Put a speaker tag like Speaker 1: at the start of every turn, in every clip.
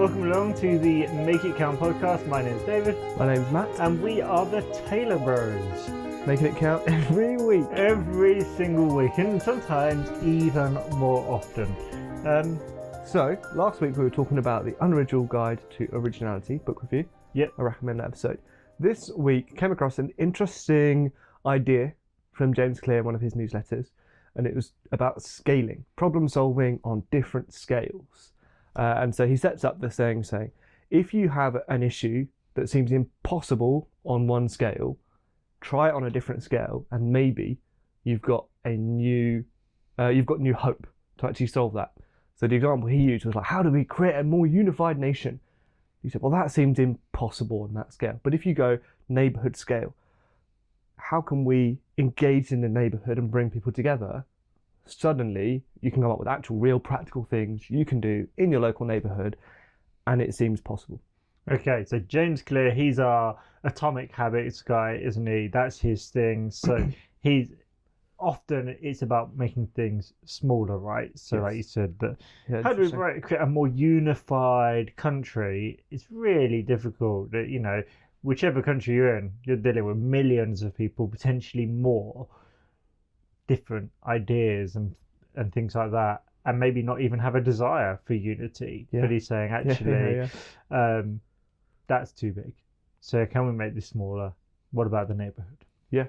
Speaker 1: welcome along to the Make It Count podcast. My name's David.
Speaker 2: My name's Matt.
Speaker 1: And we are the Taylor Bros.
Speaker 2: Making it count every week.
Speaker 1: Every single week, and sometimes even more often.
Speaker 2: So, last week we were talking about the Unoriginal Guide to Originality book review.
Speaker 1: Yep.
Speaker 2: I recommend that episode. This week came across an interesting idea from James Clear in one of his newsletters, and it was about scaling, problem solving on different scales. And so he sets up the saying, if you have an issue that seems impossible on one scale, try it on a different scale, and maybe you've got new hope to actually solve that. So the example he used was like, how do we create a more unified nation? He said, well, that seems impossible on that scale. But if you go neighbourhood scale, how can we engage in the neighbourhood and bring people together? Suddenly, you can come up with actual, real, practical things you can do in your local neighbourhood, and it seems possible.
Speaker 1: Okay, so James Clear, he's our Atomic Habits guy, isn't he? That's his thing. So it's about making things smaller, right? So
Speaker 2: Yes.
Speaker 1: like you said, that how do we create a more unified country? It's really difficult. That whichever country you're in, you're dealing with millions of people, potentially more, different ideas and things like that, and maybe not even have a desire for unity. Yeah. But he's saying actually, that's too big. So can we make this smaller? What about the neighbourhood?
Speaker 2: Yeah,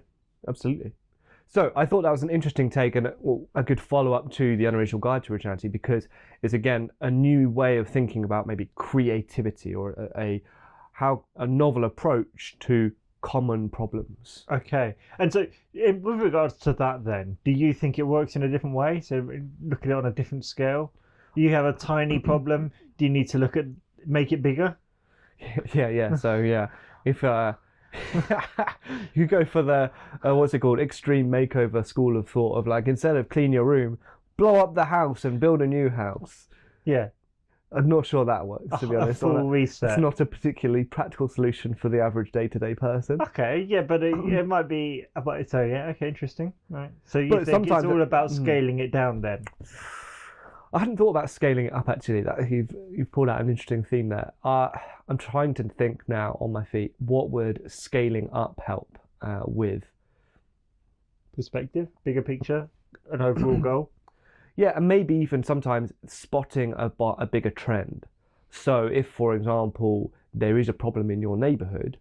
Speaker 2: absolutely. So I thought that was an interesting take and a good follow-up to the Unoriginal Guide to Originality, because it's, again, a new way of thinking about maybe creativity or a novel approach to common problems.
Speaker 1: Okay. And so with regards to that then, do you think it works in a different way? So look at it on a different scale. You have a tiny problem. Do you need to make it bigger?
Speaker 2: Yeah. So if you go for the extreme makeover school of thought of like, instead of clean your room, blow up the house and build a new house.
Speaker 1: Yeah. I'm
Speaker 2: not sure that works, to be honest.
Speaker 1: A full reset.
Speaker 2: It's not a particularly practical solution for the average day-to-day person.
Speaker 1: Okay, yeah, but it might be. So yeah, okay, interesting. Right. So you think it's all about scaling it down then?
Speaker 2: I hadn't thought about scaling it up, actually. That you've pulled out an interesting theme there. I'm trying to think now on my feet, what would scaling up help with?
Speaker 1: Perspective, bigger picture, an overall goal.
Speaker 2: Yeah, and maybe even sometimes spotting a bigger trend. So if, for example, there is a problem in your neighbourhood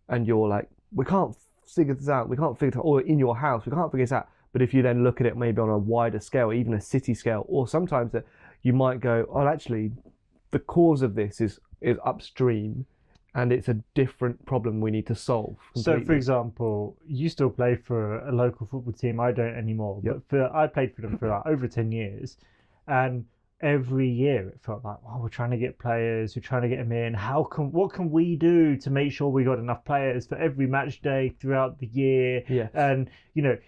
Speaker 2: and you're like, we can't figure this out, or in your house, we can't figure this out. But if you then look at it maybe on a wider scale, even a city scale, or sometimes that you might go, oh, actually, the cause of this is upstream, and it's a different problem we need to solve completely.
Speaker 1: So, for example, you still play for a local football team. I don't anymore.
Speaker 2: Yep.
Speaker 1: But I played for them for like over 10 years. And every year it felt like, we're trying to get players. We're trying to get them in. What can we do to make sure we got enough players for every match day throughout the year?
Speaker 2: Yes.
Speaker 1: And,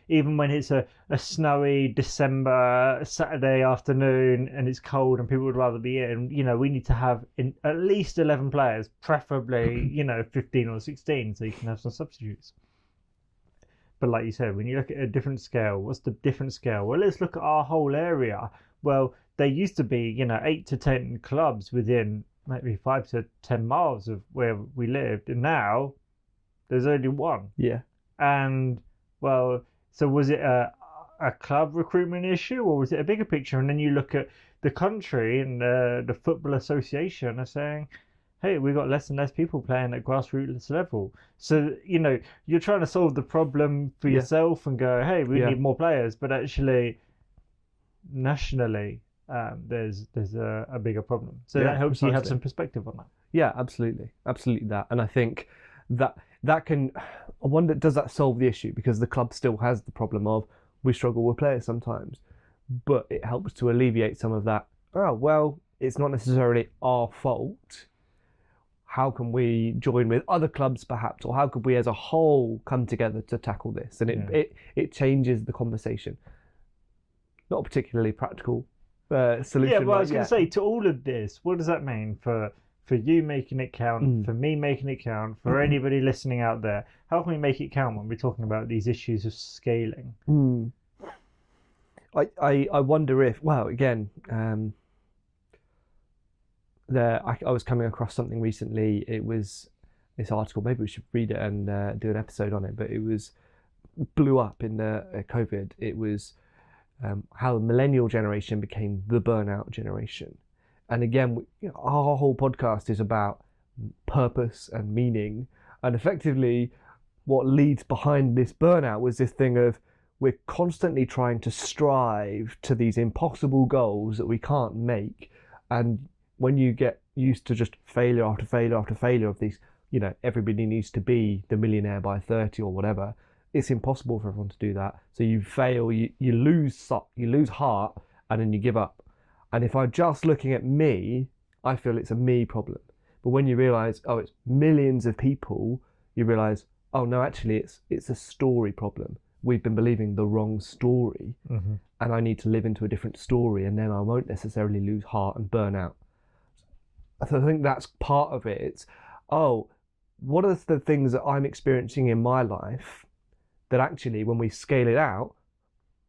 Speaker 1: even when it's a snowy December Saturday afternoon and it's cold and people would rather be in, we need to have at least 11 players, preferably, 15 or 16, so you can have some substitutes. But like you said, when you look at a different scale, what's the different scale? Well, let's look at our whole area. Well, there used to be, 8 to 10 clubs within maybe 5 to 10 miles of where we lived. And now there's only one.
Speaker 2: Yeah.
Speaker 1: And, well, so was it a club recruitment issue, or was it a bigger picture? And then you look at the country and the Football Association are saying, hey, we've got less and less people playing at grassroots level. So, you're trying to solve the problem for yourself and go, hey, we need more players. But actually, nationally, there's a bigger problem. So that helps you have some perspective on that.
Speaker 2: Yeah, absolutely that. And I think that can, I wonder, does that solve the issue? Because the club still has the problem of, we struggle with players sometimes, but it helps to alleviate some of that. Oh, well, it's not necessarily our fault. How can we join with other clubs perhaps, or how could we as a whole come together to tackle this? And it changes the conversation. Not a particularly practical solution.
Speaker 1: Yeah, well, I was going to say, to all of this, what does that mean for you making it count, for me making it count, for anybody listening out there? How can we make it count when we're talking about these issues of scaling?
Speaker 2: I wonder if, well, again, I was coming across something recently. It was this article. Maybe we should read it and do an episode on it. But it was blew up in the COVID. It was how the millennial generation became the burnout generation. And again, our whole podcast is about purpose and meaning. And effectively, what leads behind this burnout was this thing of we're constantly trying to strive to these impossible goals that we can't make. And when you get used to just failure after failure after failure of these, everybody needs to be the millionaire by 30 or whatever, it's impossible for everyone to do that. So you fail, you lose heart, and then you give up. And if I'm just looking at me, I feel it's a me problem. But when you realise, oh, it's millions of people, you realise, oh no, actually it's a story problem. We've been believing the wrong story, and I need to live into a different story, and then I won't necessarily lose heart and burn out. So I think that's part of it. It's, what are the things that I'm experiencing in my life that actually, when we scale it out,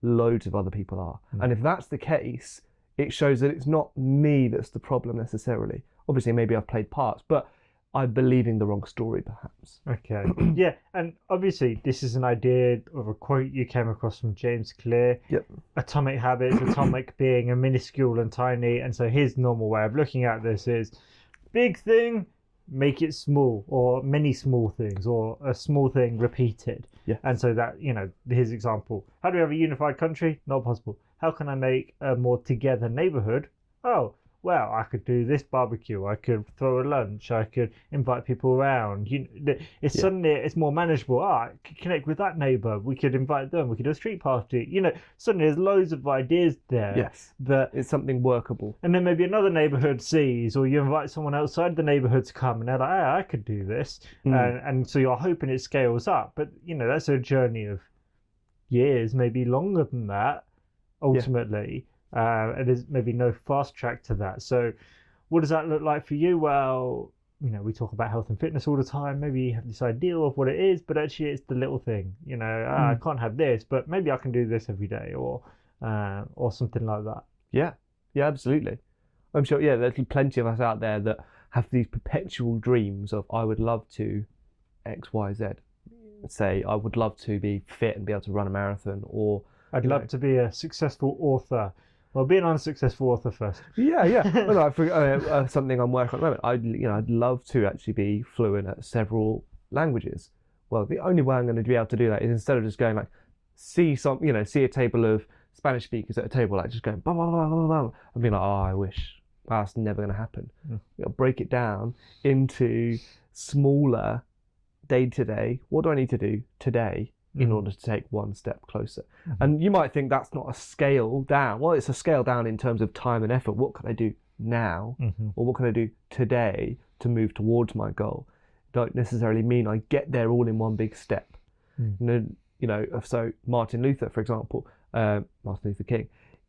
Speaker 2: loads of other people are. And if that's the case, it shows that it's not me that's the problem necessarily. Obviously, maybe I've played parts, but I'm believing the wrong story, perhaps.
Speaker 1: Okay. Yeah, and obviously this is an idea of a quote you came across from James Clear.
Speaker 2: Yep.
Speaker 1: Atomic habits, atomic being a minuscule and tiny. And so his normal way of looking at this is big thing, make it small, or many small things, or a small thing repeated.
Speaker 2: Yeah.
Speaker 1: And so that, his example, how do we have a unified country? Not possible. How can I make a more together neighbourhood? Oh, well, I could do this barbecue. I could throw a lunch. I could invite people around. Suddenly it's more manageable. I could connect with that neighbour. We could invite them. We could do a street party. Suddenly there's loads of ideas there.
Speaker 2: Yes,
Speaker 1: that
Speaker 2: it's something workable.
Speaker 1: And then maybe another neighbourhood sees, or you invite someone outside the neighbourhood to come, and they're like, "Hey, I could do this," and so you're hoping it scales up. But that's a journey of years, maybe longer than that. Ultimately. Yeah. And there's maybe no fast track to that. So what does that look like for you? Well, we talk about health and fitness all the time. Maybe you have this ideal of what it is, but actually it's the little thing. I can't have this, but maybe I can do this every day, or something like that.
Speaker 2: Yeah, absolutely. I'm sure, there's plenty of us out there that have these perpetual dreams of, I would love to X, Y, Z. Say, I would love to be fit and be able to run a marathon, or
Speaker 1: I'd love to be a successful author. Well, be an unsuccessful author first.
Speaker 2: Yeah. Well, something I'm working on at the moment. I'd love to actually be fluent at several languages. Well, the only way I'm going to be able to do that is, instead of just going like, see a table of Spanish speakers at a table, like just going blah blah blah blah blah, and being like, oh, I wish. That's never going to happen. Break it down into smaller day-to-day. What do I need to do today in order to take one step closer? And you might think that's not a scale down. Well, it's a scale down in terms of time and effort. What can I do now? Or what can I do today to move towards my goal? Don't necessarily mean I get there all in one big step. So Martin Luther, for example, Martin Luther King,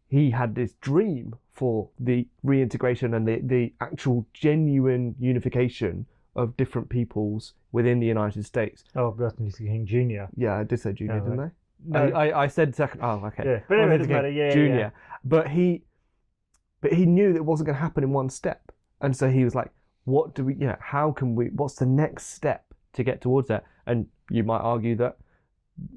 Speaker 2: he had this dream for the reintegration and the actual genuine unification of different peoples within the United States.
Speaker 1: Oh, Martin Luther King Jr.
Speaker 2: Yeah, I did say Junior, didn't I?
Speaker 1: No.
Speaker 2: I said second. Oh, okay.
Speaker 1: Yeah, but anyway, it doesn't matter. Yeah,
Speaker 2: Junior.
Speaker 1: Yeah.
Speaker 2: But he knew that it wasn't going to happen in one step, and so he was like, "What do we? How can we? What's the next step to get towards that?" And you might argue that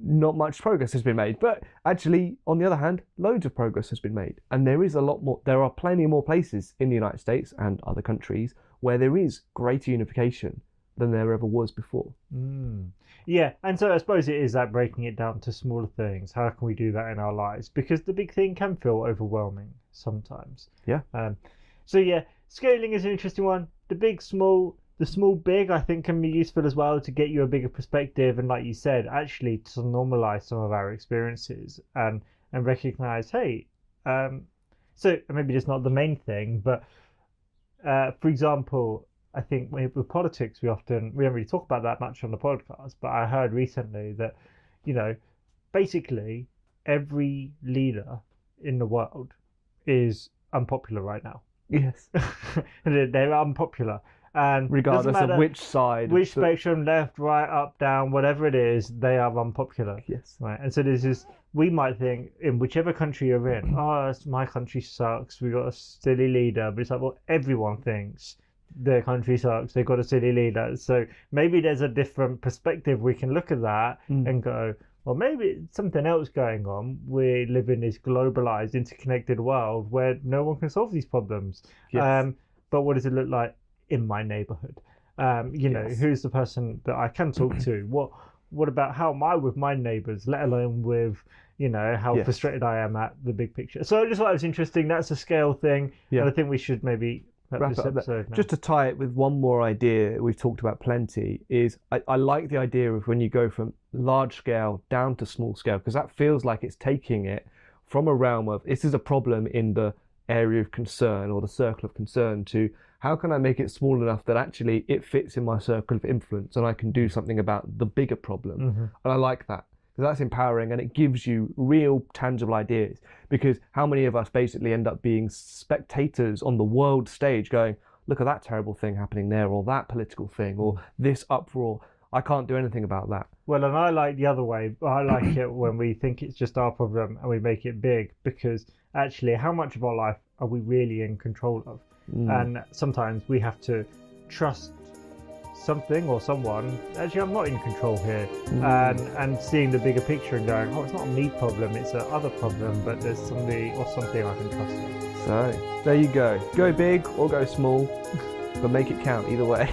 Speaker 2: not much progress has been made, but actually, on the other hand, loads of progress has been made, and there is a lot more. There are plenty more places in the United States and other countries where there is greater unification than there ever was before.
Speaker 1: Yeah, and so I suppose it is that breaking it down to smaller things. How can we do that in our lives? Because the big thing can feel overwhelming sometimes.
Speaker 2: Yeah.
Speaker 1: So yeah, scaling is an interesting one. The small big, I think, can be useful as well to get you a bigger perspective, and like you said, actually to normalize some of our experiences and recognize, hey, so maybe it's not the main thing, but for example, I think with politics, we don't really talk about that much on the podcast, but I heard recently that, basically every leader in the world is unpopular right now.
Speaker 2: Yes.
Speaker 1: They're unpopular. and
Speaker 2: regardless
Speaker 1: doesn't
Speaker 2: of
Speaker 1: matter
Speaker 2: which side.
Speaker 1: which spectrum, left, right, up, down, whatever it is, they are unpopular.
Speaker 2: Yes.
Speaker 1: Right, and so this is, we might think in whichever country you're in, oh, my country sucks, we got a silly leader, but it's like, well, everyone thinks their country sucks, they've got a silly leader. So maybe there's a different perspective we can look at that and go, well, maybe it's something else going on. We live in this globalized, interconnected world where no one can solve these problems.
Speaker 2: Yes.
Speaker 1: But what does it look like in my neighborhood? You know, who's the person that I can talk to? What about how am I with my neighbors, let alone with, you know, how frustrated I am at the big picture. So I just thought it was interesting. That's a scale thing. And I think we should maybe wrap this episode now.
Speaker 2: Just to tie it with one more idea we've talked about plenty is I like the idea of when you go from large scale down to small scale, because that feels like it's taking it from a realm of this is a problem in the area of concern or the circle of concern to how can I make it small enough that actually it fits in my circle of influence and I can do something about the bigger problem. And I like that, because that's empowering and it gives you real tangible ideas. Because how many of us basically end up being spectators on the world stage going, look at that terrible thing happening there, or that political thing, or this uproar. I can't do anything about that.
Speaker 1: Well, and I like the other way. I like it when we think it's just our problem and we make it big, because actually how much of our life are we really in control of? And sometimes we have to trust something or someone. Actually, I'm not in control here. And seeing the bigger picture and going, oh, it's not a me problem, it's a other problem, but there's somebody or something I can trust in.
Speaker 2: So there you go. Go big or go small, but make it count either way.